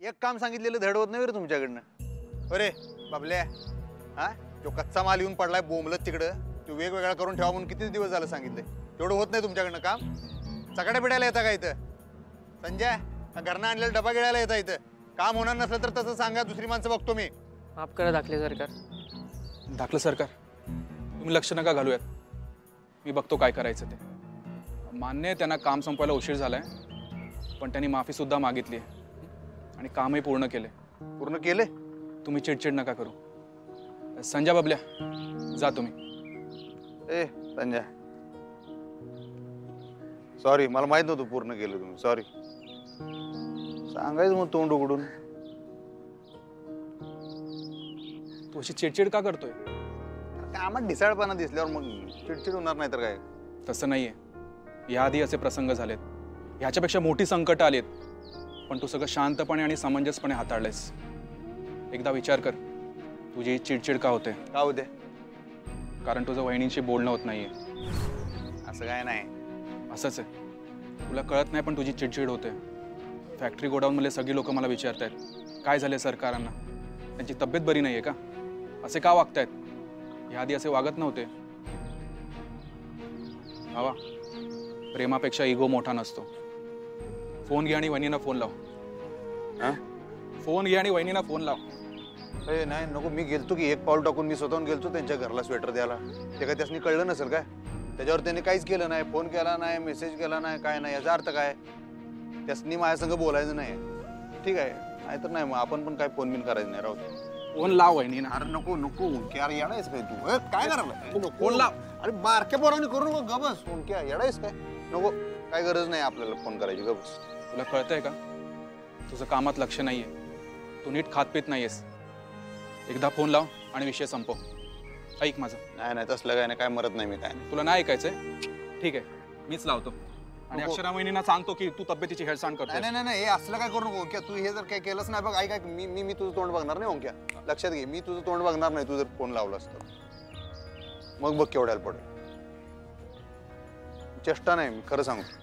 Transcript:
एक काम सांगितलेलं धड होत नाही रे तुमच्याकडनं। अरे बाबल्या, हा तो कच्चा माल येऊन पडलाय बोंबलत तिकडं, तो वेगवेगळा करून ठेवा म्हणून किती दिवस झालं सांगितलंय, तेवढं होत नाही तुमच्याकडनं काम? चकाड्या पिडायला येता का इथं? संजय, घरनं आणलेला डबा गिळायला येता इथं? काम होणार नसलं तर तसं सांगा, दुसरी माणसं बघतो मी। माफ करा दाखले सरकार। दाखलं सरकार, तुम्ही लक्ष नका घालूयात, मी बघतो काय करायचं ते। मान्य आहे त्यांना काम संपवायला उशीर झालाय, पण त्यांनी माफी सुद्धा मागितली आहे आणि कामही पूर्ण केले। पूर्ण केले? तुम्ही चिडचिड नका करू। संजय बाबल्या, जा तुम्ही। ए संजय, सॉरी, मला माहित नव्हतं पूर्ण केलं तुम्ही, सॉरी। सांगायचं मग तोंड उघडून। तू अशी चिडचिड का करतोय? कामात ढिसाळपणा दिसल्यावर मग चिडचिड होणार नाही तर काय? तसं नाहीये, याआधी असे प्रसंग झालेत, ह्याच्यापेक्षा मोठी संकट आलीत, पण तू सगळं शांतपणे आणि समंजसपणे हाताळलेस। एकदा विचार कर, तुझी चिडचिड का होते? का होते? कारण तुझं वहिनींशी बोलणं होत नाहीये। असं काय नाही। असंच आहे, तुला कळत नाही पण तुझी चिडचिड होते। फॅक्टरी गोडाऊनमधले सगळी लोक मला विचारतायत काय झाले सरकारांना, त्यांची तब्येत बरी नाहीये का, असे का वागतायत? याआधी असे वागत नव्हते। भावा, प्रेमापेक्षा इगो मोठा नसतो। फोन घे आणि वहिनींना फोन लाव। हा? फोन घे आणि वहिनींना फोन लाव। अरे नाही नको, मी गेलतो की एक पाऊल टाकून मी स्वतःहून गेलतो त्यांच्या घरला स्वेटर द्यायला। ते काय त्यासनी कळलं नसेल काय? त्याच्यावर त्यांनी काहीच केलं नाही, फोन केला नाही, मेसेज केला नाही, काय नाही। याचा अर्थ काय? त्यासनी माझ्या संग बोलायचं नाही, ठीक आहे? नाहीतर नाही, मग आपण पण काय फोन बिन करायचं नाही, राहू दे। फोन लाव वहिनींना। अरे नको नको, अरे येडायस काय तू? काय करायला? फोन लाव। अरे बारक्या पोरांनी करू नको, गबस। क्या येडायस काय? नको, काय गरज नाही आपल्याला फोन करायची, गबस। तुला कळतंय का, तुझं कामात लक्ष नाहीये, तू नीट खात पित नाहीयेस। एकदा फोन लाव आणि विषय संपव। ऐक माझं। नाही नाही, तसलं काय नाही, काय मरत नाही मी, काय नाही। तुला नाही ऐकायचंय? ठीक आहे, मीच लावतो आणि अक्षरा वहिनींना सांगतो की तू तब्येतीची हेळसांड करतोय। नाही नाही नाही, हे असलं काय करू नको। क्या तू हे जर काय केलंच नाही बघ, ऐक मी मी मी तुझं तोंड बघणार नाही ओंक्या, लक्षात घे, मी तुझं तोंड बघणार नाही तू जर फोन लावलास तर। मग बघ केवढ्याला पडेल। चेष्टा नाही, मी खरं सांगतो।